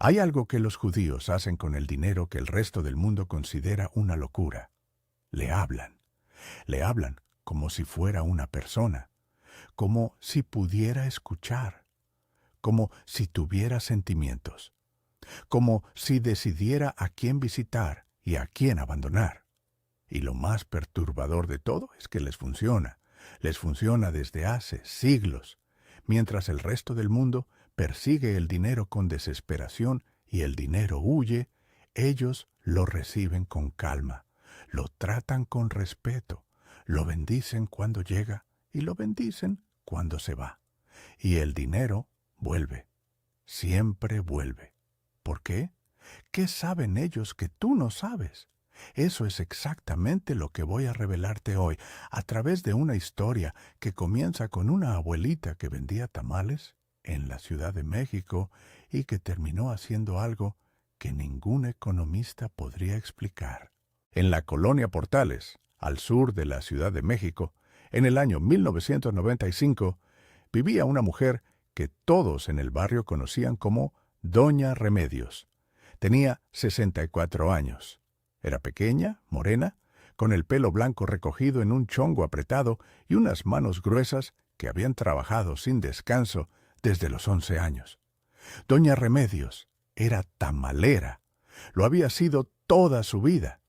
Hay algo que los judíos hacen con el dinero que el resto del mundo considera una locura. Le hablan. Le hablan como si fuera una persona, como si pudiera escuchar, como si tuviera sentimientos, como si decidiera a quién visitar y a quién abandonar. Y lo más perturbador de todo es que les funciona. Les funciona desde hace siglos, mientras el resto del mundo persigue el dinero con desesperación y el dinero huye, ellos lo reciben con calma, lo tratan con respeto, lo bendicen cuando llega y lo bendicen cuando se va. Y el dinero vuelve, siempre vuelve. ¿Por qué? ¿Qué saben ellos que tú no sabes? Eso es exactamente lo que voy a revelarte hoy, a través de una historia que comienza con una abuelita que vendía tamales en la Ciudad de México y que terminó haciendo algo que ningún economista podría explicar. En la colonia Portales, al sur de la Ciudad de México, en el año 1995, vivía una mujer que todos en el barrio conocían como Doña Remedios. Tenía 64 años. Era pequeña, morena, con el pelo blanco recogido en un chongo apretado y unas manos gruesas que habían trabajado sin descanso desde los 11 años. Doña Remedios era tamalera. Lo había sido toda su vida.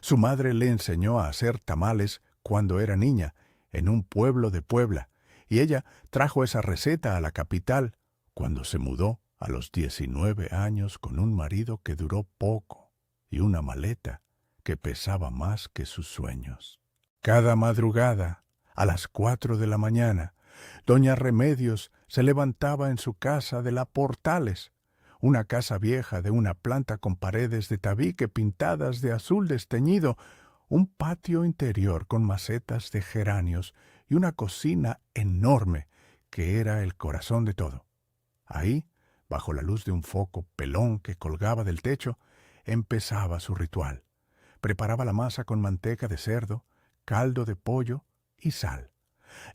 Su madre le enseñó a hacer tamales cuando era niña, en un pueblo de Puebla, y ella trajo esa receta a la capital cuando se mudó a los 19 años con un marido que duró poco y una maleta que pesaba más que sus sueños. Cada madrugada, a las 4 de la mañana, Doña Remedios se levantaba en su casa de la Portales, una casa vieja de una planta con paredes de tabique pintadas de azul desteñido, un patio interior con macetas de geranios y una cocina enorme que era el corazón de todo. Ahí, bajo la luz de un foco pelón que colgaba del techo, empezaba su ritual. Preparaba la masa con manteca de cerdo, caldo de pollo y sal.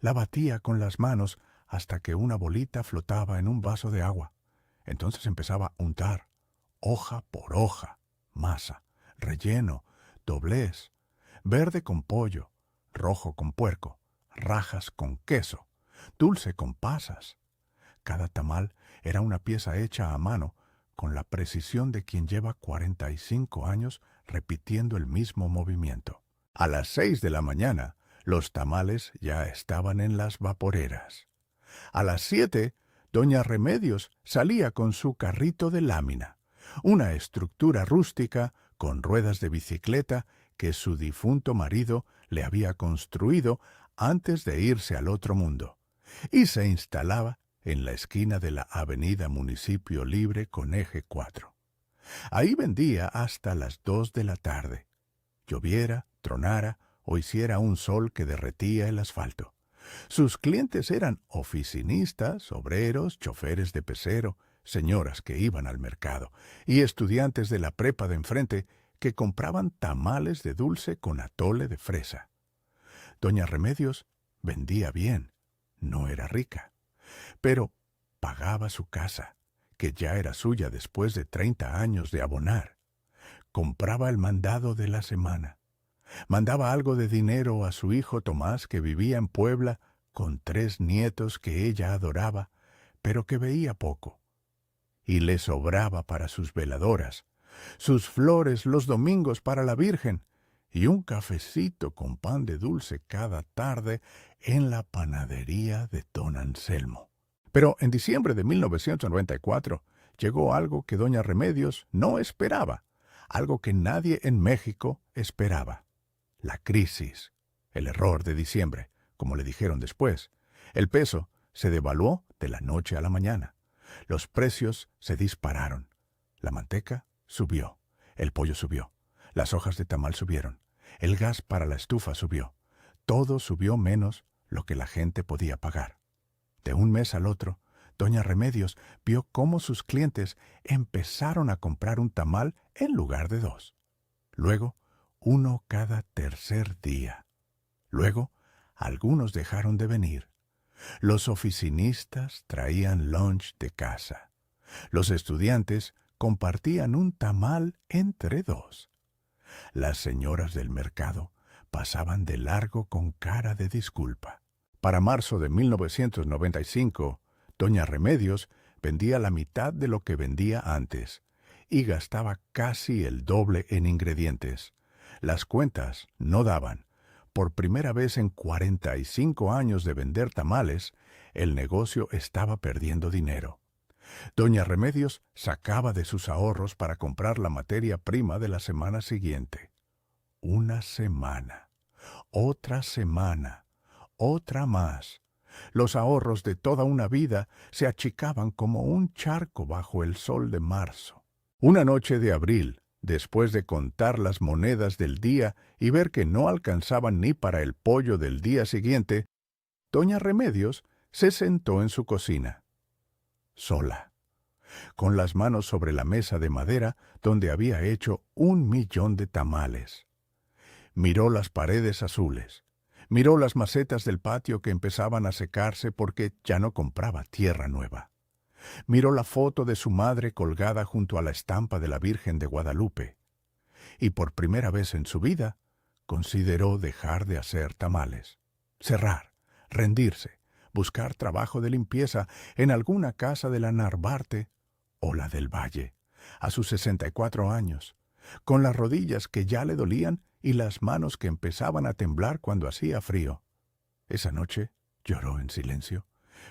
La batía con las manos hasta que una bolita flotaba en un vaso de agua. Entonces empezaba a untar, hoja por hoja, masa, relleno, doblez, verde con pollo, rojo con puerco, rajas con queso, dulce con pasas. Cada tamal era una pieza hecha a mano, con la precisión de quien lleva 45 años repitiendo el mismo movimiento. A las 6 de la mañana, los tamales ya estaban en las vaporeras. A las 7, Doña Remedios salía con su carrito de lámina, una estructura rústica con ruedas de bicicleta que su difunto marido le había construido antes de irse al otro mundo, y se instalaba en la esquina de la avenida Municipio Libre con eje 4. Ahí vendía hasta las 2 de la tarde. Lloviera, tronara o hiciera un sol que derretía el asfalto. Sus clientes eran oficinistas, obreros, choferes de pecero, señoras que iban al mercado y estudiantes de la prepa de enfrente que compraban tamales de dulce con atole de fresa. Doña Remedios vendía bien, no era rica, pero pagaba su casa, que ya era suya después de 30 años de abonar. Compraba el mandado de la semana. Mandaba algo de dinero a su hijo Tomás, que vivía en Puebla, con 3 nietos que ella adoraba, pero que veía poco. Y le sobraba para sus veladoras, sus flores los domingos para la Virgen, y un cafecito con pan de dulce cada tarde en la panadería de don Anselmo. Pero en diciembre de 1994 llegó algo que doña Remedios no esperaba, algo que nadie en México esperaba. La crisis, el error de diciembre, como le dijeron después. El peso se devaluó de la noche a la mañana. Los precios se dispararon. La manteca subió, el pollo subió, las hojas de tamal subieron, el gas para la estufa subió. Todo subió menos lo que la gente podía pagar. De un mes al otro, doña Remedios vio cómo sus clientes empezaron a comprar un tamal en lugar de 2. Luego, uno cada tercer día. Luego, algunos dejaron de venir. Los oficinistas traían lunch de casa. Los estudiantes compartían un tamal entre dos. Las señoras del mercado pasaban de largo con cara de disculpa. Para marzo de 1995, doña Remedios vendía la mitad de lo que vendía antes y gastaba casi el doble en ingredientes. Las cuentas no daban. Por primera vez en 45 años de vender tamales, el negocio estaba perdiendo dinero. Doña Remedios sacaba de sus ahorros para comprar la materia prima de la semana siguiente. Una semana, otra semana, otra más. Los ahorros de toda una vida se achicaban como un charco bajo el sol de marzo. Una noche de abril, después de contar las monedas del día y ver que no alcanzaban ni para el pollo del día siguiente, doña Remedios se sentó en su cocina, sola, con las manos sobre la mesa de madera donde había hecho 1.000.000 de tamales. Miró las paredes azules, miró las macetas del patio que empezaban a secarse porque ya no compraba tierra nueva. Miró la foto de su madre colgada junto a la estampa de la Virgen de Guadalupe. Y por primera vez en su vida, consideró dejar de hacer tamales, cerrar, rendirse, buscar trabajo de limpieza en alguna casa de la Narvarte o la del Valle, a sus 64 años, con las rodillas que ya le dolían y las manos que empezaban a temblar cuando hacía frío. Esa noche lloró en silencio,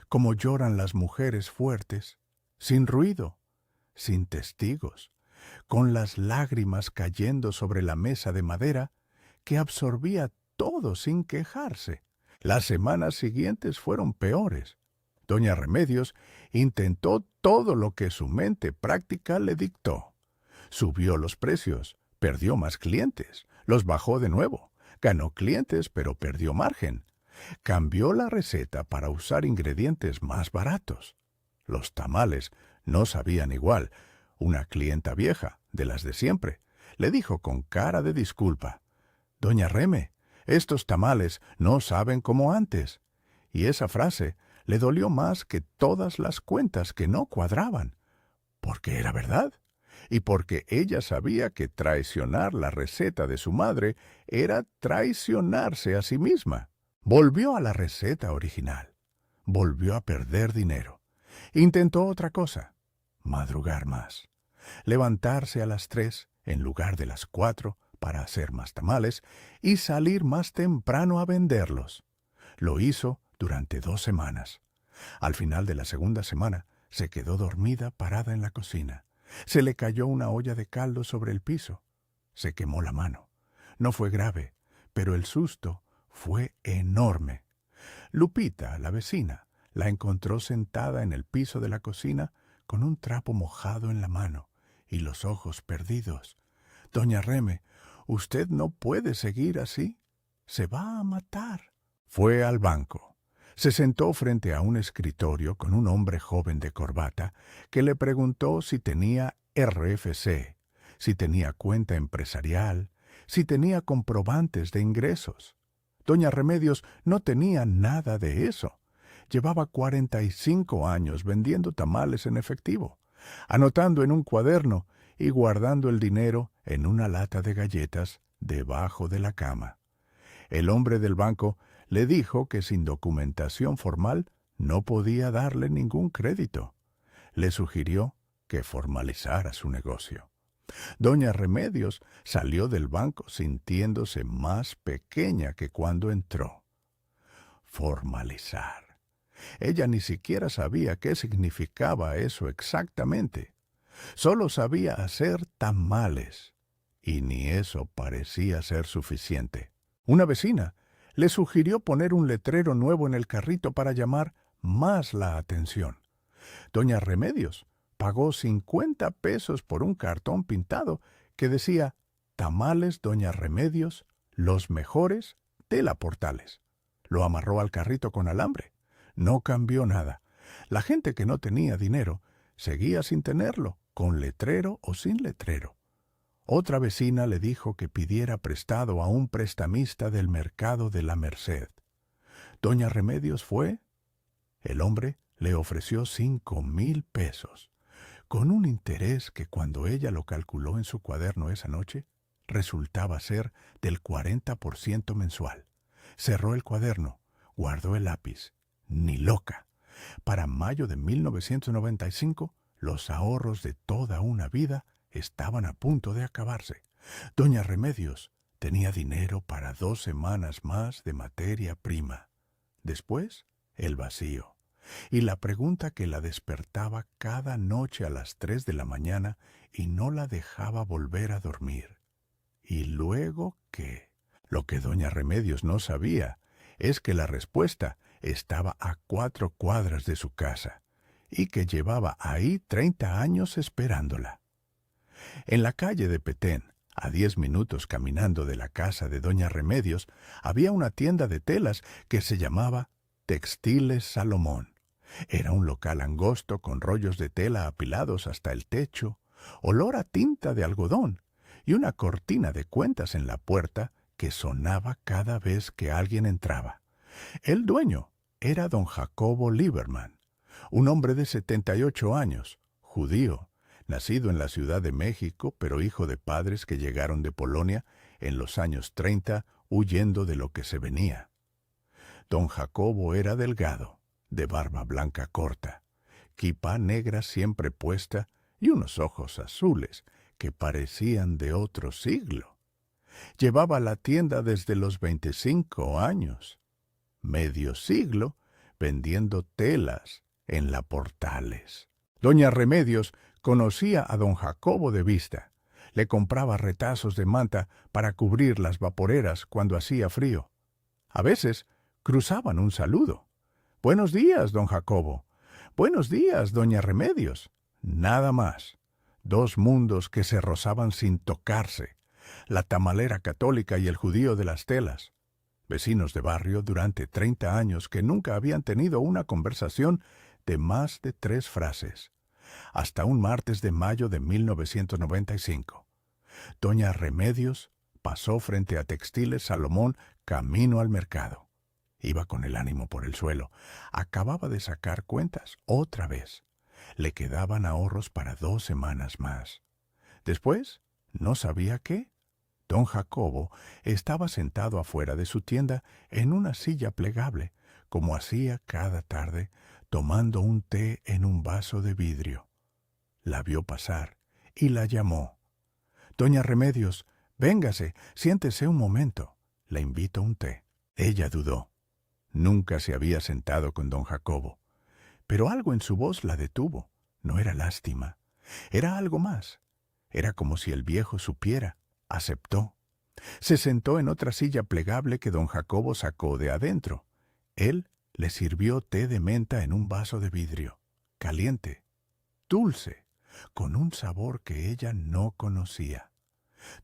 como lloran las mujeres fuertes, sin ruido, sin testigos, con las lágrimas cayendo sobre la mesa de madera que absorbía todo sin quejarse. Las semanas siguientes fueron peores. Doña Remedios intentó todo lo que su mente práctica le dictó. Subió los precios, perdió más clientes, los bajó de nuevo, ganó clientes pero perdió margen. Cambió la receta para usar ingredientes más baratos. Los tamales no sabían igual. Una clienta vieja, de las de siempre, le dijo con cara de disculpa: «Doña Reme, estos tamales no saben como antes». Y esa frase le dolió más que todas las cuentas que no cuadraban, porque era verdad, y porque ella sabía que traicionar la receta de su madre era traicionarse a sí misma. Volvió a la receta original. Volvió a perder dinero. Intentó otra cosa: madrugar más. Levantarse a las 3 en lugar de las 4 para hacer más tamales y salir más temprano a venderlos. Lo hizo durante 2 semanas. Al final de la segunda semana se quedó dormida parada en la cocina. Se le cayó una olla de caldo sobre el piso. Se quemó la mano. No fue grave, pero el susto fue enorme. Lupita, la vecina, la encontró sentada en el piso de la cocina con un trapo mojado en la mano y los ojos perdidos. «Doña Reme, usted no puede seguir así. Se va a matar». Fue al banco. Se sentó frente a un escritorio con un hombre joven de corbata que le preguntó si tenía RFC, si tenía cuenta empresarial, si tenía comprobantes de ingresos. Doña Remedios no tenía nada de eso. Llevaba 45 años vendiendo tamales en efectivo, anotando en un cuaderno y guardando el dinero en una lata de galletas debajo de la cama. El hombre del banco le dijo que sin documentación formal no podía darle ningún crédito. Le sugirió que formalizara su negocio. Doña Remedios salió del banco sintiéndose más pequeña que cuando entró. Formalizar. Ella ni siquiera sabía qué significaba eso exactamente. Solo sabía hacer tamales, y ni eso parecía ser suficiente. Una vecina le sugirió poner un letrero nuevo en el carrito para llamar más la atención. Doña Remedios pagó 50 pesos por un cartón pintado que decía «Tamales Doña Remedios, los mejores de la Portales». Lo amarró al carrito con alambre. No cambió nada. La gente que no tenía dinero seguía sin tenerlo, con letrero o sin letrero. Otra vecina le dijo que pidiera prestado a un prestamista del mercado de la Merced. Doña Remedios fue. El hombre le ofreció 5,000 pesos. con un interés que cuando ella lo calculó en su cuaderno esa noche, resultaba ser del 40% mensual. Cerró el cuaderno, guardó el lápiz. Ni loca. Para mayo de 1995, los ahorros de toda una vida estaban a punto de acabarse. Doña Remedios tenía dinero para 2 semanas más de materia prima. Después, el vacío. Y la pregunta que la despertaba cada noche a las 3 de la mañana y no la dejaba volver a dormir. ¿Y luego qué? Lo que doña Remedios no sabía es que la respuesta estaba a 4 cuadras de su casa y que llevaba ahí 30 años esperándola. En la calle de Petén, a 10 minutos caminando de la casa de doña Remedios, había una tienda de telas que se llamaba Textiles Salomón. Era un local angosto con rollos de tela apilados hasta el techo, olor a tinta de algodón y una cortina de cuentas en la puerta que sonaba cada vez que alguien entraba. El dueño era don Jacobo Lieberman, un hombre de 78 años, judío, nacido en la Ciudad de México, pero hijo de padres que llegaron de Polonia en los años 30 huyendo de lo que se venía. Don Jacobo era delgado, de barba blanca corta, quipá negra siempre puesta y unos ojos azules que parecían de otro siglo. Llevaba la tienda desde los 25 años, medio siglo, vendiendo telas en la Portales. Doña Remedios conocía a don Jacobo de vista. Le compraba retazos de manta para cubrir las vaporeras cuando hacía frío. A veces cruzaban un saludo. «Buenos días, don Jacobo». «Buenos días, doña Remedios». Nada más. 2 mundos que se rozaban sin tocarse. La tamalera católica y el judío de las telas. Vecinos de barrio durante 30 años que nunca habían tenido una conversación de más de 3 frases. Hasta un martes de mayo de 1995. Doña Remedios pasó frente a Textiles Salomón camino al mercado. Iba con el ánimo por el suelo. Acababa de sacar cuentas otra vez. Le quedaban ahorros para 2 semanas más. Después, no sabía qué. Don Jacobo estaba sentado afuera de su tienda en una silla plegable, como hacía cada tarde, tomando un té en un vaso de vidrio. La vio pasar y la llamó. «Doña Remedios, véngase, siéntese un momento. Le invito a un té». Ella dudó. Nunca se había sentado con don Jacobo. Pero algo en su voz la detuvo. No era lástima. Era algo más. Era como si el viejo supiera. Aceptó. Se sentó en otra silla plegable que don Jacobo sacó de adentro. Él le sirvió té de menta en un vaso de vidrio. Caliente. Dulce. Con un sabor que ella no conocía.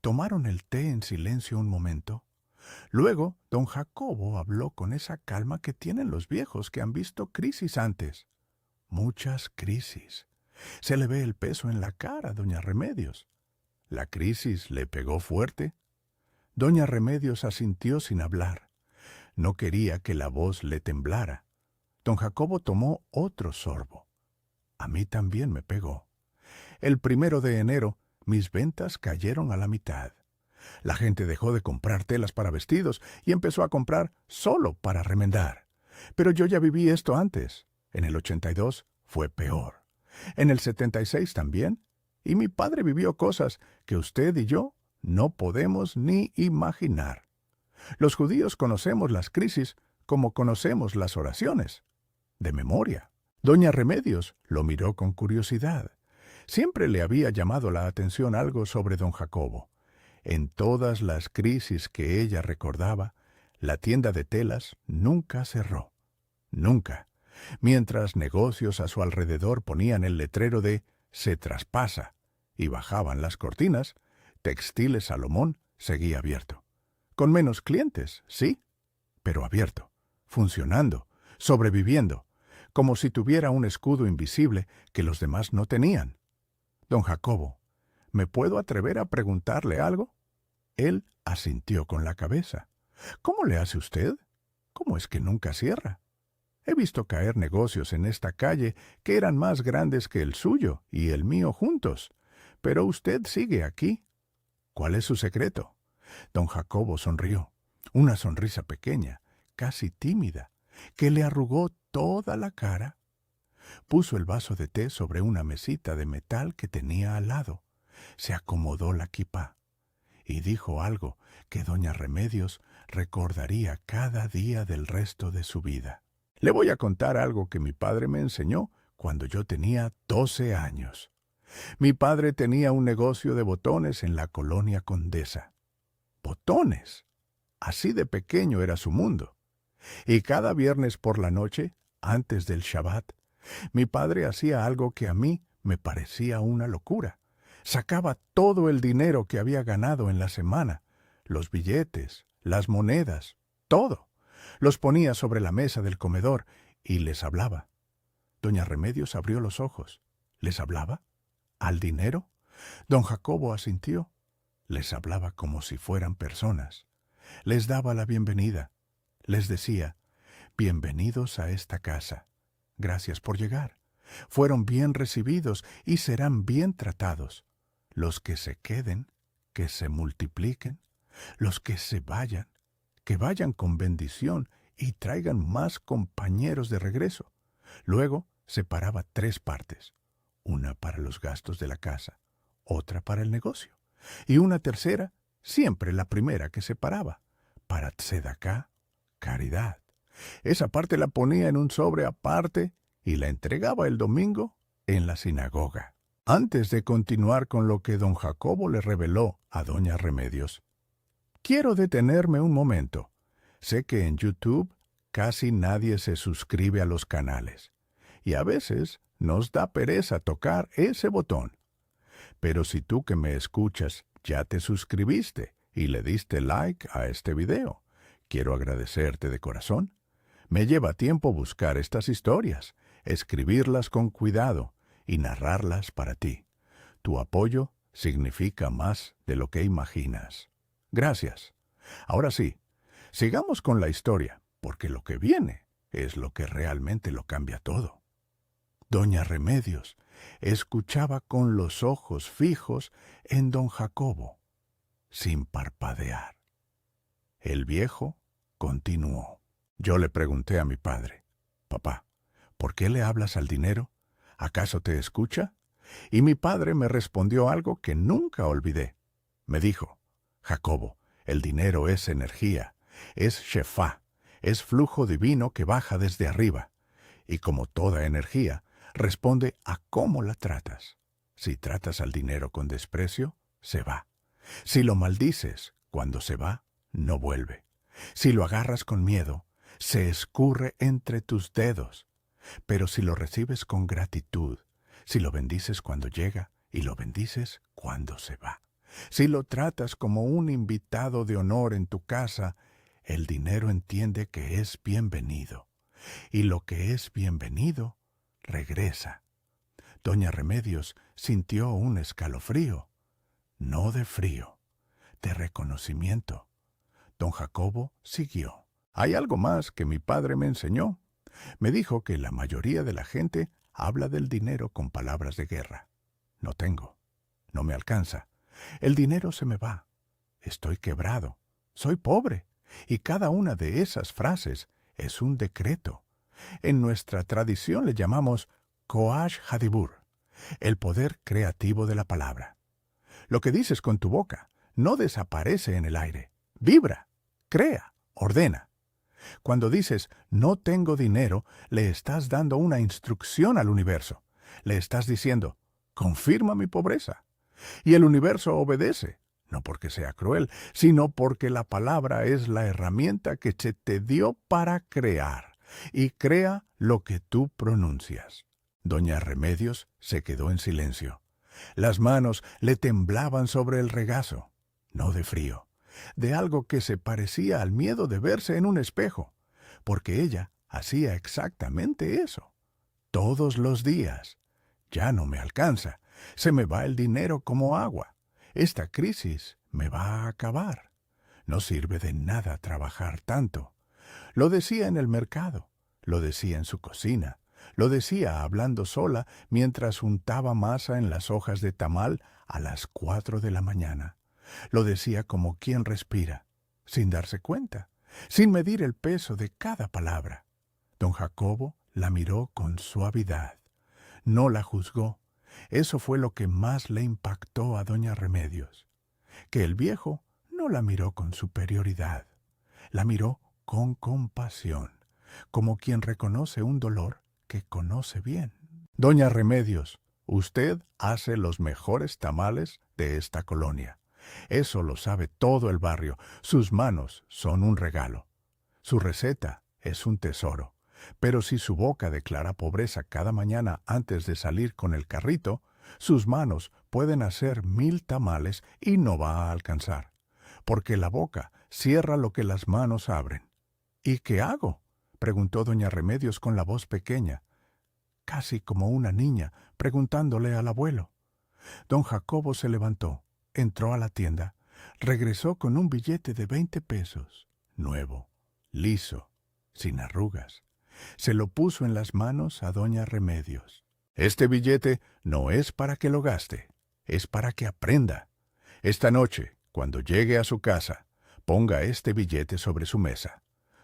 Tomaron el té en silencio un momento. Luego, don Jacobo habló con esa calma que tienen los viejos que han visto crisis antes. Muchas crisis. Se le ve el peso en la cara, doña Remedios. ¿La crisis le pegó fuerte? Doña Remedios asintió sin hablar. No quería que la voz le temblara. Don Jacobo tomó otro sorbo. A mí también me pegó. El 1 de enero, mis ventas cayeron a la mitad. La gente dejó de comprar telas para vestidos y empezó a comprar solo para remendar. Pero yo ya viví esto antes. En el 82 fue peor. En el 76 también. Y mi padre vivió cosas que usted y yo no podemos ni imaginar. Los judíos conocemos las crisis como conocemos las oraciones. De memoria. Doña Remedios lo miró con curiosidad. Siempre le había llamado la atención algo sobre don Jacobo. En todas las crisis que ella recordaba, la tienda de telas nunca cerró. Nunca. Mientras negocios a su alrededor ponían el letrero de «Se traspasa» y bajaban las cortinas, Textiles Salomón seguía abierto. Con menos clientes, sí, pero abierto, funcionando, sobreviviendo, como si tuviera un escudo invisible que los demás no tenían. Don Jacobo, ¿me puedo atrever a preguntarle algo? Él asintió con la cabeza. ¿Cómo le hace usted? ¿Cómo es que nunca cierra? He visto caer negocios en esta calle que eran más grandes que el suyo y el mío juntos. Pero usted sigue aquí. ¿Cuál es su secreto? Don Jacobo sonrió, una sonrisa pequeña, casi tímida, que le arrugó toda la cara. Puso el vaso de té sobre una mesita de metal que tenía al lado. Se acomodó la kipá y dijo algo que doña Remedios recordaría cada día del resto de su vida. Le voy a contar algo que mi padre me enseñó cuando yo tenía 12 años. Mi padre tenía un negocio de botones en la colonia Condesa. ¡Botones! Así de pequeño era su mundo. Y cada viernes por la noche, antes del Shabbat, mi padre hacía algo que a mí me parecía una locura. Sacaba todo el dinero que había ganado en la semana, los billetes, las monedas, todo. Los ponía sobre la mesa del comedor y les hablaba. Doña Remedios abrió los ojos. ¿Les hablaba? ¿Al dinero? Don Jacobo asintió. Les hablaba como si fueran personas. Les daba la bienvenida. Les decía, bienvenidos a esta casa. Gracias por llegar. Fueron bien recibidos y serán bien tratados. Los que se queden, que se multipliquen. Los que vayan con bendición y traigan más compañeros de regreso. Luego separaba 3 partes. Una para los gastos de la casa, otra para el negocio, y una tercera, siempre la primera que separaba, para tzedaká, caridad. Esa parte la ponía en un sobre aparte y la entregaba el domingo en la sinagoga. Antes de continuar con lo que don Jacobo le reveló a doña Remedios, quiero detenerme un momento. Sé que en YouTube casi nadie se suscribe a los canales, y a veces nos da pereza tocar ese botón. Pero si tú que me escuchas ya te suscribiste y le diste like a este video, quiero agradecerte de corazón. Me lleva tiempo buscar estas historias, escribirlas con cuidado y narrarlas para ti. Tu apoyo significa más de lo que imaginas. Gracias. Ahora sí, sigamos con la historia, porque lo que viene es lo que realmente lo cambia todo. Doña Remedios escuchaba con los ojos fijos en don Jacobo, sin parpadear. El viejo continuó. Yo le pregunté a mi padre, «Papá, ¿por qué le hablas al dinero? ¿Acaso te escucha?» Y mi padre me respondió algo que nunca olvidé. Me dijo, «Jacobo, el dinero es energía, es shefá, es flujo divino que baja desde arriba. Y como toda energía, responde a cómo la tratas. Si tratas al dinero con desprecio, se va. Si lo maldices, cuando se va, no vuelve. Si lo agarras con miedo, se escurre entre tus dedos. Pero si lo recibes con gratitud, si lo bendices cuando llega y lo bendices cuando se va, si lo tratas como un invitado de honor en tu casa, el dinero entiende que es bienvenido. Y lo que es bienvenido, regresa. Doña Remedios sintió un escalofrío, no de frío, de reconocimiento. Don Jacobo siguió. Hay algo más que mi padre me enseñó. Me dijo que la mayoría de la gente habla del dinero con palabras de guerra. No tengo, no me alcanza. El dinero se me va. Estoy quebrado. Soy pobre. Y cada una de esas frases es un decreto. En nuestra tradición le llamamos Koash Hadibur, el poder creativo de la palabra. Lo que dices con tu boca no desaparece en el aire. Vibra, crea, ordena. Cuando dices no tengo dinero, le estás dando una instrucción al universo. Le estás diciendo, confirma mi pobreza. Y el universo obedece, no porque sea cruel, sino porque la palabra es la herramienta que se te dio para crear. Y crea lo que tú pronuncias. Doña Remedios se quedó en silencio. Las manos le temblaban sobre el regazo, no de frío, de algo que se parecía al miedo de verse en un espejo, porque ella hacía exactamente eso. Todos los días. Ya no me alcanza. Se me va el dinero como agua. Esta crisis me va a acabar. No sirve de nada trabajar tanto. Lo decía en el mercado, lo decía en su cocina, lo decía hablando sola mientras untaba masa en las hojas de tamal a las 4 de la mañana. Lo decía como quien respira, sin darse cuenta, sin medir el peso de cada palabra. Don Jacobo la miró con suavidad. No la juzgó. Eso fue lo que más le impactó a doña Remedios, que el viejo no la miró con superioridad, la miró con compasión, como quien reconoce un dolor que conoce bien. Doña Remedios, usted hace los mejores tamales de esta colonia. Eso lo sabe todo el barrio. Sus manos son un regalo. Su receta es un tesoro. Pero si su boca declara pobreza cada mañana antes de salir con el carrito, sus manos pueden hacer 1000 tamales y no va a alcanzar, porque la boca cierra lo que las manos abren. ¿Y qué hago?, preguntó doña Remedios con la voz pequeña, casi como una niña preguntándole al abuelo. Don Jacobo se levantó, entró a la tienda, regresó con un billete de 20 pesos, nuevo, liso, sin arrugas. Se lo puso en las manos a doña Remedios. Este billete no es para que lo gaste, es para que aprenda. Esta noche, cuando llegue a su casa, ponga este billete sobre su mesa,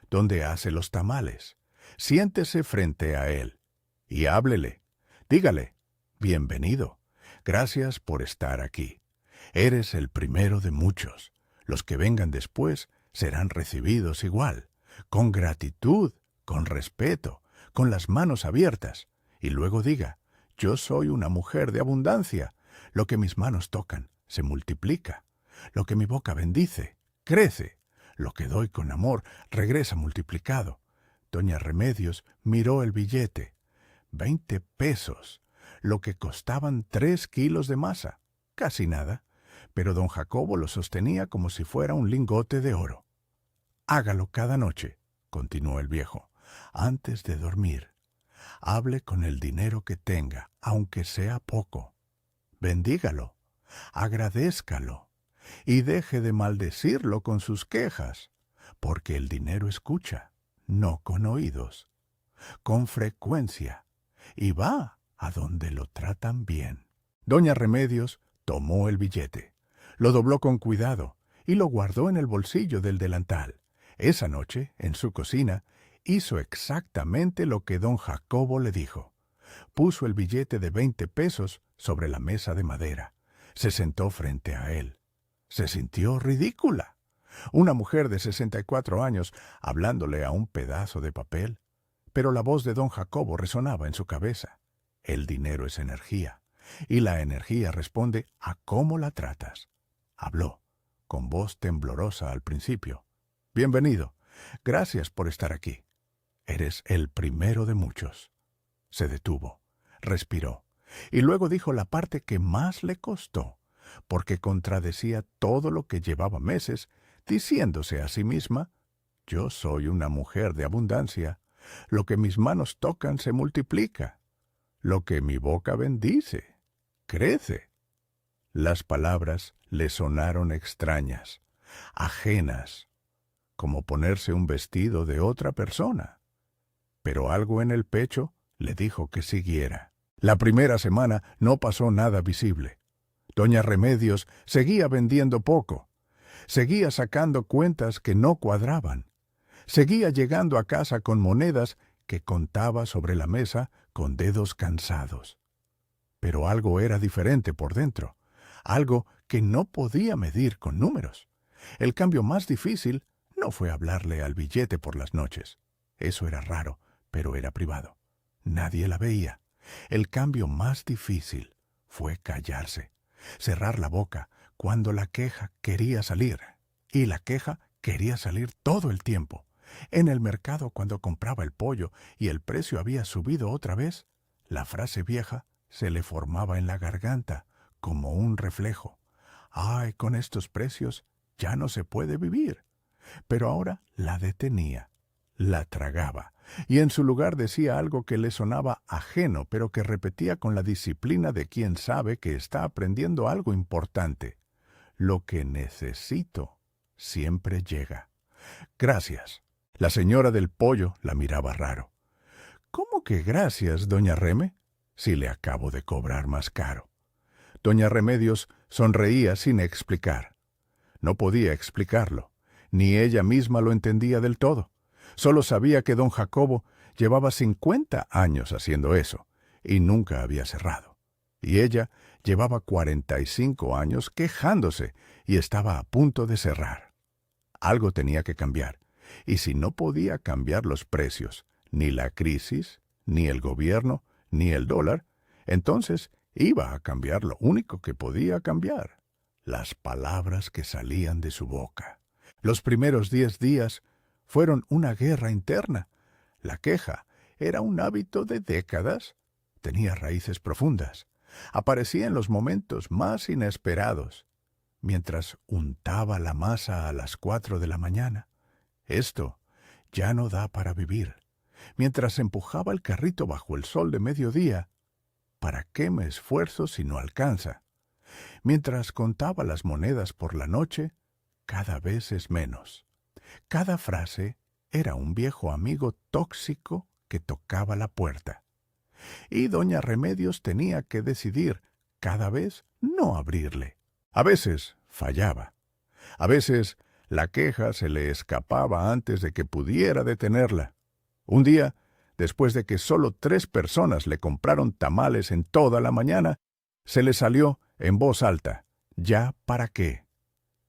donde hace los tamales. Siéntese frente a él y háblele. Dígale, bienvenido, gracias por estar aquí. Eres el primero de muchos. Los que vengan después serán recibidos igual, con gratitud, con respeto, con las manos abiertas. Y luego diga, yo soy una mujer de abundancia. Lo que mis manos tocan se multiplica. Lo que mi boca bendice, crece. Lo que doy con amor regresa multiplicado. Doña Remedios miró el billete. 20 pesos, lo que costaban 3 kilos de masa. Casi nada, pero don Jacobo lo sostenía como si fuera un lingote de oro. Hágalo cada noche, continuó el viejo, antes de dormir. Hable con el dinero que tenga, aunque sea poco. Bendígalo, agradézcalo, y deje de maldecirlo con sus quejas, porque el dinero escucha, no con oídos, con frecuencia, y va a donde lo tratan bien. Doña Remedios tomó el billete, lo dobló con cuidado y lo guardó en el bolsillo del delantal. Esa noche, en su cocina, hizo exactamente lo que don Jacobo le dijo. Puso el billete de 20 pesos sobre la mesa de madera. Se sentó frente a él. Se sintió ridícula. Una mujer de 64 años hablándole a un pedazo de papel. Pero la voz de don Jacobo resonaba en su cabeza. El dinero es energía, y la energía responde a cómo la tratas. Habló, con voz temblorosa al principio. Bienvenido. Gracias por estar aquí. Eres el primero de muchos. Se detuvo, respiró, y luego dijo la parte que más le costó, porque contradecía todo lo que llevaba meses diciéndose a sí misma, yo soy una mujer de abundancia, lo que mis manos tocan se multiplica, lo que mi boca bendice, crece. Las palabras le sonaron extrañas, ajenas, como ponerse un vestido de otra persona. Pero algo en el pecho le dijo que siguiera. La primera semana no pasó nada visible. Doña Remedios seguía vendiendo poco. Seguía sacando cuentas que no cuadraban. Seguía llegando a casa con monedas que contaba sobre la mesa con dedos cansados. Pero algo era diferente por dentro, algo que no podía medir con números. El cambio más difícil no fue hablarle al billete por las noches. Eso era raro, pero era privado. Nadie la veía. El cambio más difícil fue callarse, cerrar la boca cuando la queja quería salir. Y la queja quería salir todo el tiempo. En el mercado, cuando compraba el pollo y el precio había subido otra vez, la frase vieja se le formaba en la garganta como un reflejo. ¡Ay, con estos precios ya no se puede vivir! Pero ahora la detenía, la tragaba, y en su lugar decía algo que le sonaba ajeno, pero que repetía con la disciplina de quien sabe que está aprendiendo algo importante. Lo que necesito siempre llega. Gracias. La señora del pollo la miraba raro. ¿Cómo que gracias, doña Reme? Si le acabo de cobrar más caro. Doña Remedios sonreía sin explicar. No podía explicarlo, ni ella misma lo entendía del todo. Solo sabía que don Jacobo llevaba 50 años haciendo eso, y nunca había cerrado. Y ella llevaba 45 años quejándose y estaba a punto de cerrar. Algo tenía que cambiar, y si no podía cambiar los precios, ni la crisis, ni el gobierno, ni el dólar, entonces iba a cambiar lo único que podía cambiar: las palabras que salían de su boca. Los primeros 10 días fueron una guerra interna. La queja era un hábito de décadas. Tenía raíces profundas. Aparecía en los momentos más inesperados. Mientras untaba la masa a las 4 de la mañana. Esto ya no da para vivir. Mientras empujaba el carrito bajo el sol de mediodía. ¿Para qué me esfuerzo si no alcanza? Mientras contaba las monedas por la noche, cada vez es menos. Cada frase era un viejo amigo tóxico que tocaba la puerta. Y doña Remedios tenía que decidir cada vez no abrirle. A veces fallaba. A veces la queja se le escapaba antes de que pudiera detenerla. Un día, después de que solo 3 personas le compraron tamales en toda la mañana, se le salió en voz alta: ¿ya para qué?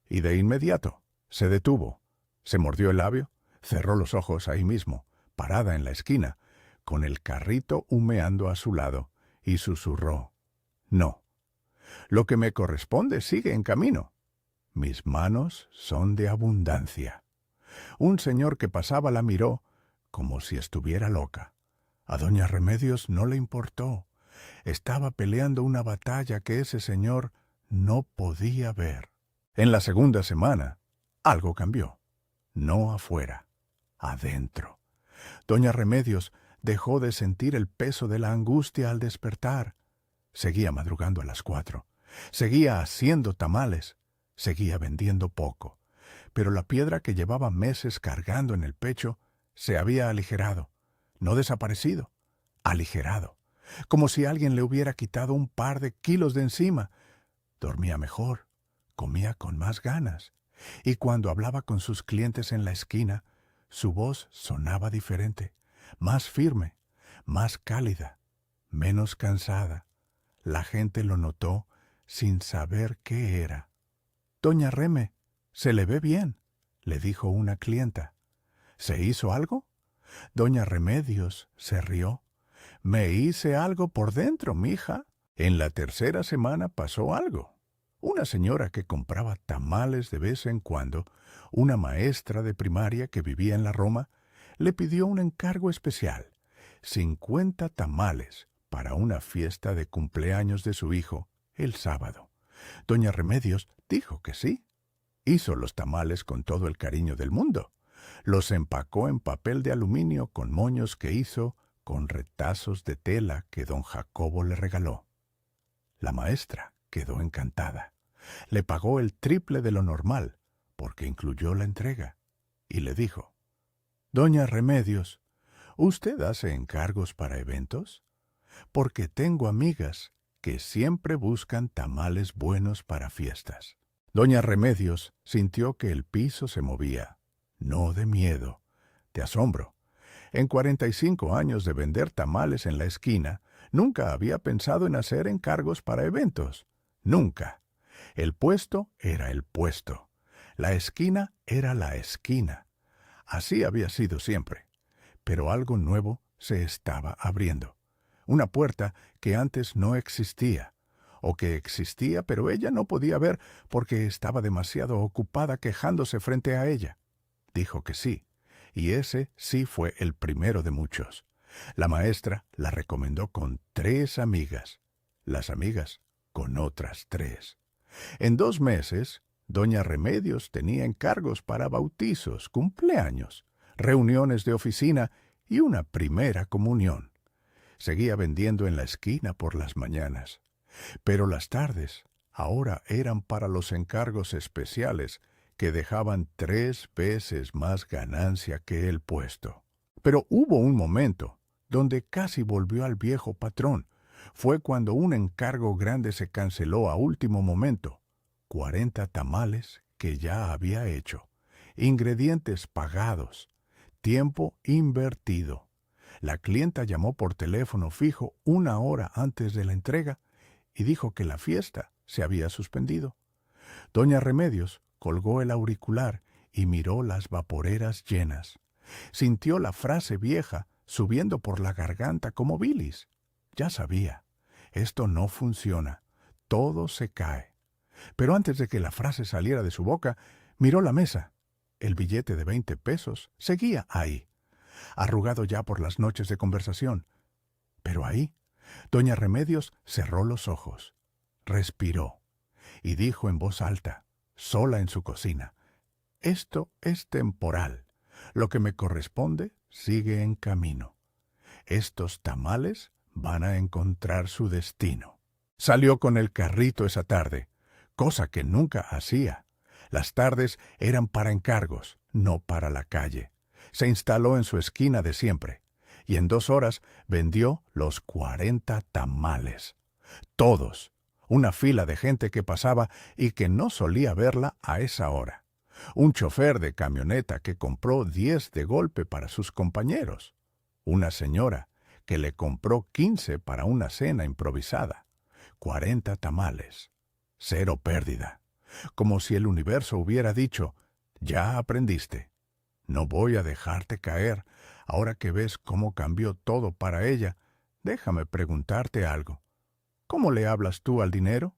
Y de inmediato se detuvo, se mordió el labio, cerró los ojos ahí mismo, parada en la esquina, con el carrito humeando a su lado, y susurró: no, lo que me corresponde sigue en camino. Mis manos son de abundancia. Un señor que pasaba la miró como si estuviera loca. A doña Remedios no le importó. Estaba peleando una batalla que ese señor no podía ver. En la segunda semana, algo cambió. No afuera, adentro. Doña Remedios dejó de sentir el peso de la angustia al despertar. Seguía madrugando a las 4. Seguía haciendo tamales. Seguía vendiendo poco. Pero la piedra que llevaba meses cargando en el pecho se había aligerado. No desaparecido, aligerado. Como si alguien le hubiera quitado un par de kilos de encima. Dormía mejor, comía con más ganas. Y cuando hablaba con sus clientes en la esquina, su voz sonaba diferente, más firme, más cálida, menos cansada. La gente lo notó sin saber qué era. «Doña Reme, se le ve bien», le dijo una clienta. «¿Se hizo algo?» Doña Remedios se rió. «Me hice algo por dentro, mija». En la tercera semana pasó algo. Una señora que compraba tamales de vez en cuando, una maestra de primaria que vivía en la Roma, le pidió un encargo especial: 50 tamales para una fiesta de cumpleaños de su hijo el sábado. Doña Remedios dijo que sí. Hizo los tamales con todo el cariño del mundo. Los empacó en papel de aluminio con moños que hizo con retazos de tela que don Jacobo le regaló. La maestra quedó encantada. Le pagó el triple de lo normal, porque incluyó la entrega, y le dijo: «Doña Remedios, ¿usted hace encargos para eventos? Porque tengo amigas que siempre buscan tamales buenos para fiestas». Doña Remedios sintió que el piso se movía, no de miedo, de asombro. En 45 años de vender tamales en la esquina, nunca había pensado en hacer encargos para eventos. Nunca. El puesto era el puesto. La esquina era la esquina. Así había sido siempre. Pero algo nuevo se estaba abriendo. Una puerta que antes no existía, o que existía pero ella no podía ver porque estaba demasiado ocupada quejándose frente a ella. Dijo que sí, y ese sí fue el primero de muchos. La maestra la recomendó con 3 amigas, las amigas con otras 3. En 2 meses, doña Remedios tenía encargos para bautizos, cumpleaños, reuniones de oficina y una primera comunión. Seguía vendiendo en la esquina por las mañanas. Pero las tardes ahora eran para los encargos especiales que dejaban 3 veces más ganancia que el puesto. Pero hubo un momento donde casi volvió al viejo patrón, fue cuando un encargo grande se canceló a último momento. 40 tamales que ya había hecho, ingredientes pagados, tiempo invertido. La clienta llamó por teléfono fijo 1 hora antes de la entrega y dijo que la fiesta se había suspendido. Doña Remedios colgó el auricular y miró las vaporeras llenas. Sintió la frase vieja subiendo por la garganta como bilis. Ya sabía, esto no funciona, todo se cae. Pero antes de que la frase saliera de su boca, miró la mesa. El billete de 20 pesos seguía ahí, arrugado ya por las noches de conversación. Pero ahí, doña Remedios cerró los ojos, respiró y dijo en voz alta, sola en su cocina: «Esto es temporal. Lo que me corresponde sigue en camino. Estos tamales van a encontrar su destino». Salió con el carrito esa tarde, cosa que nunca hacía. Las tardes eran para encargos, no para la calle. Se instaló en su esquina de siempre, y en 2 horas vendió los 40 tamales. Todos, una fila de gente que pasaba y que no solía verla a esa hora. Un chofer de camioneta que compró 10 de golpe para sus compañeros. Una señora que le compró 15 para una cena improvisada. 40 tamales. 0 pérdida. Como si el universo hubiera dicho: «Ya aprendiste. No voy a dejarte caer. Ahora que ves cómo cambió todo para ella, déjame preguntarte algo. ¿Cómo le hablas tú al dinero?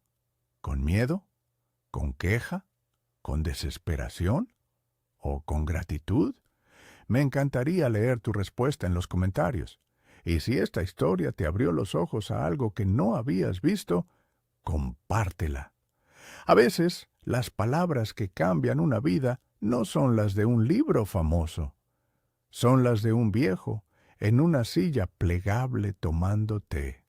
¿Con miedo? ¿Con queja? ¿Con desesperación? ¿O con gratitud? Me encantaría leer tu respuesta en los comentarios. Y si esta historia te abrió los ojos a algo que no habías visto, compártela. A veces, las palabras que cambian una vida no son las de un libro famoso. Son las de un viejo en una silla plegable tomando té.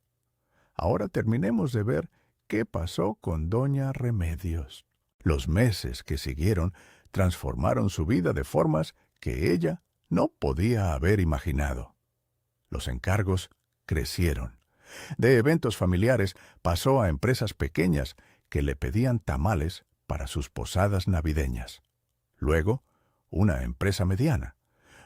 Ahora terminemos de ver qué pasó con doña Remedios. Los meses que siguieron transformaron su vida de formas que ella no podía haber imaginado. Los encargos crecieron. De eventos familiares pasó a empresas pequeñas que le pedían tamales para sus posadas navideñas. Luego, una empresa mediana.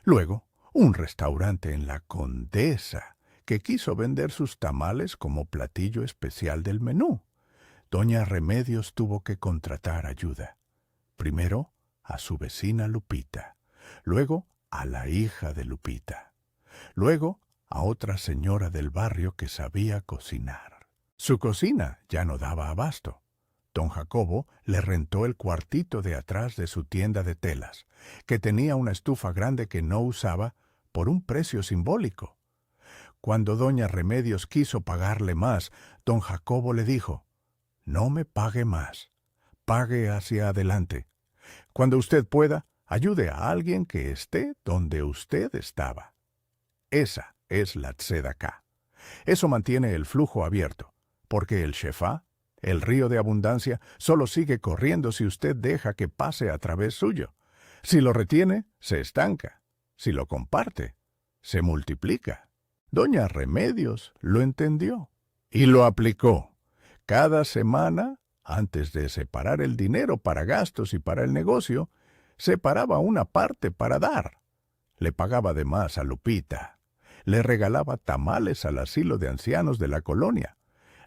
Luego, un restaurante en la Condesa que quiso vender sus tamales como platillo especial del menú. Doña Remedios tuvo que contratar ayuda. Primero a su vecina Lupita, luego a la hija de Lupita, luego a otra señora del barrio que sabía cocinar. Su cocina ya no daba abasto. Don Jacobo le rentó el cuartito de atrás de su tienda de telas, que tenía una estufa grande que no usaba, por un precio simbólico. Cuando doña Remedios quiso pagarle más, don Jacobo le dijo: «No me pague más, pague hacia adelante. Cuando usted pueda, ayude a alguien que esté donde usted estaba». Esa es la tzedaká. Eso mantiene el flujo abierto, porque el shefá, el río de abundancia, solo sigue corriendo si usted deja que pase a través suyo. Si lo retiene, se estanca. Si lo comparte, se multiplica. Doña Remedios lo entendió y lo aplicó. Cada semana, antes de separar el dinero para gastos y para el negocio, separaba una parte para dar. Le pagaba de más a Lupita. Le regalaba tamales al asilo de ancianos de la colonia.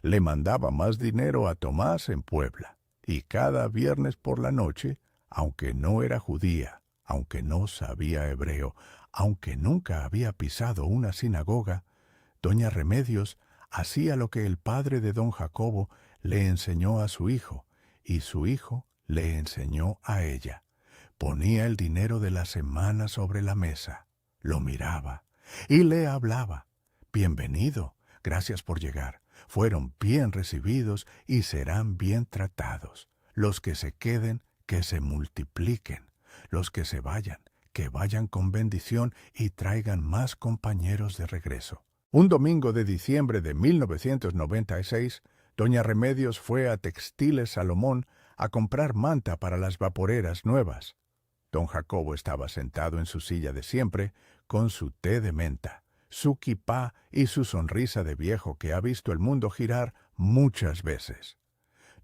Le mandaba más dinero a Tomás en Puebla. Y cada viernes por la noche, aunque no era judía, aunque no sabía hebreo, aunque nunca había pisado una sinagoga, doña Remedios hacía lo que el padre de don Jacobo le enseñó a su hijo, y su hijo le enseñó a ella. Ponía el dinero de la semana sobre la mesa, lo miraba y le hablaba. «Bienvenido, gracias por llegar. Fueron bien recibidos y serán bien tratados. Los que se queden, que se multipliquen. Los que se vayan, que vayan con bendición y traigan más compañeros de regreso». Un domingo de diciembre de 1996, doña Remedios fue a Textiles Salomón a comprar manta para las vaporeras nuevas. Don Jacobo estaba sentado en su silla de siempre, con su té de menta, su kipá y su sonrisa de viejo que ha visto el mundo girar muchas veces.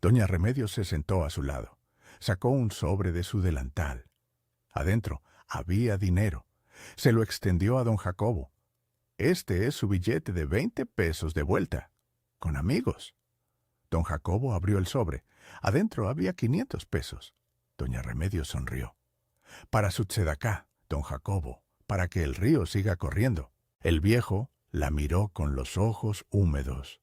Doña Remedios se sentó a su lado. Sacó un sobre de su delantal. Adentro había dinero. Se lo extendió a don Jacobo. Este es su billete de 20 pesos de vuelta. Con amigos. Don Jacobo abrió el sobre. Adentro había 500 pesos. Doña Remedios sonrió. Para su tzedaká, don Jacobo, para que el río siga corriendo. El viejo la miró con los ojos húmedos.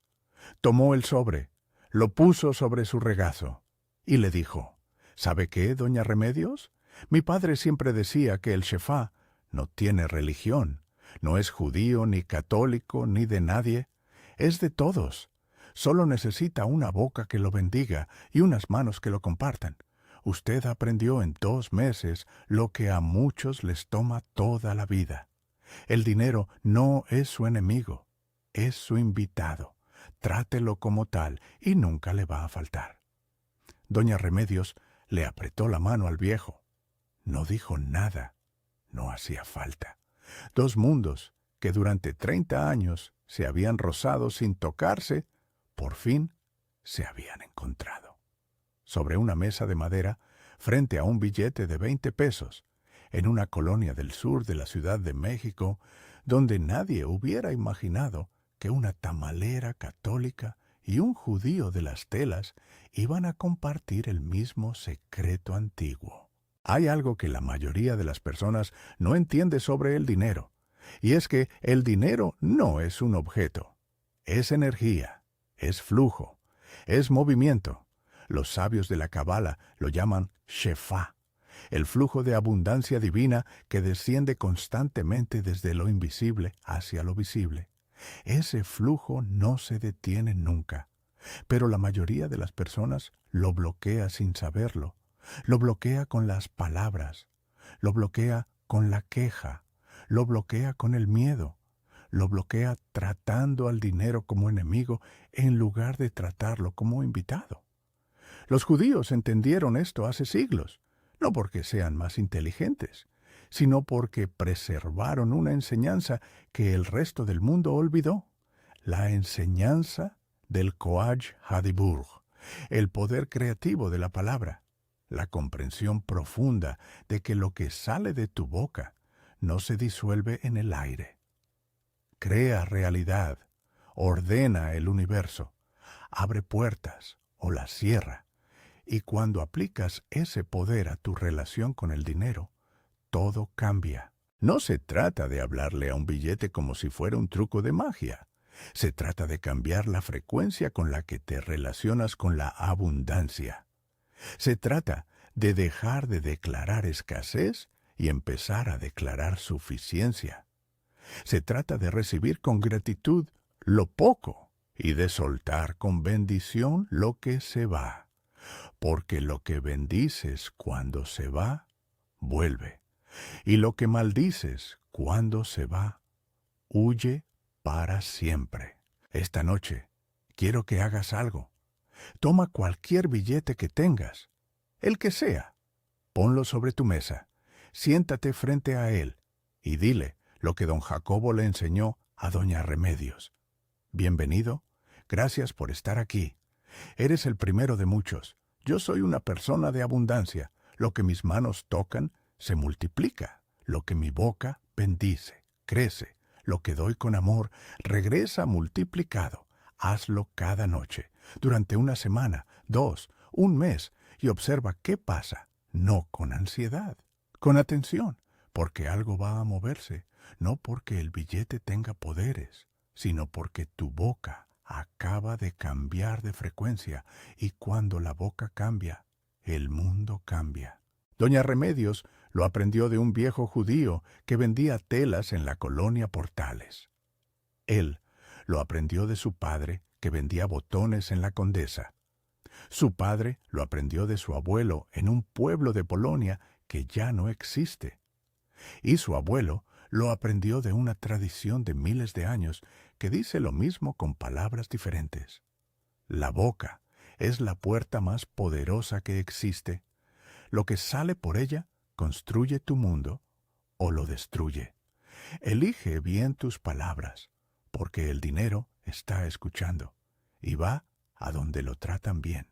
Tomó el sobre, lo puso sobre su regazo y le dijo, ¿sabe qué, doña Remedios? Mi padre siempre decía que el Shefá no tiene religión, no es judío ni católico ni de nadie, es de todos. Solo necesita una boca que lo bendiga y unas manos que lo compartan. Usted aprendió en 2 meses lo que a muchos les toma toda la vida. El dinero no es su enemigo, es su invitado. Trátelo como tal y nunca le va a faltar. Doña Remedios le apretó la mano al viejo. No dijo nada. No hacía falta. 2 mundos que durante 30 años se habían rozado sin tocarse, por fin se habían encontrado. Sobre una mesa de madera, frente a un billete de 20 pesos, en una colonia del sur de la Ciudad de México, donde nadie hubiera imaginado que una tamalera católica y un judío de las telas iban a compartir el mismo secreto antiguo. Hay algo que la mayoría de las personas no entiende sobre el dinero, y es que el dinero no es un objeto, es energía, es flujo, es movimiento. Los sabios de la Cabala lo llaman Shefá, el flujo de abundancia divina que desciende constantemente desde lo invisible hacia lo visible. Ese flujo no se detiene nunca, pero la mayoría de las personas lo bloquea sin saberlo. Lo bloquea con las palabras, lo bloquea con la queja, lo bloquea con el miedo, lo bloquea tratando al dinero como enemigo en lugar de tratarlo como invitado. Los judíos entendieron esto hace siglos, no porque sean más inteligentes, sino porque preservaron una enseñanza que el resto del mundo olvidó, la enseñanza del Koaj Hadibur, el poder creativo de la palabra, la comprensión profunda de que lo que sale de tu boca no se disuelve en el aire. Crea realidad, ordena el universo, abre puertas o las cierra, y cuando aplicas ese poder a tu relación con el dinero, todo cambia. No se trata de hablarle a un billete como si fuera un truco de magia. Se trata de cambiar la frecuencia con la que te relacionas con la abundancia. Se trata de dejar de declarar escasez y empezar a declarar suficiencia. Se trata de recibir con gratitud lo poco y de soltar con bendición lo que se va. Porque lo que bendices cuando se va, vuelve. Y lo que maldices cuando se va, huye para siempre. Esta noche quiero que hagas algo. Toma cualquier billete que tengas, el que sea, ponlo sobre tu mesa, siéntate frente a él y dile lo que don Jacobo le enseñó a doña Remedios. Bienvenido, gracias por estar aquí. Eres el primero de muchos. Yo soy una persona de abundancia. Lo que mis manos tocan se multiplica. Lo que mi boca bendice, crece. Lo que doy con amor regresa multiplicado. Hazlo cada noche, durante una semana, 2, un mes, y observa qué pasa, no con ansiedad, con atención, porque algo va a moverse, no porque el billete tenga poderes, sino porque tu boca acaba de cambiar de frecuencia, y cuando la boca cambia, el mundo cambia. Doña Remedios lo aprendió de un viejo judío que vendía telas en la colonia Portales. Él lo aprendió de su padre, que vendía botones en la Condesa. Su padre lo aprendió de su abuelo en un pueblo de Polonia que ya no existe. Y su abuelo lo aprendió de una tradición de miles de años que dice lo mismo con palabras diferentes. La boca es la puerta más poderosa que existe. Lo que sale por ella construye tu mundo o lo destruye. Elige bien tus palabras, porque el dinero está escuchando y va a donde lo tratan bien.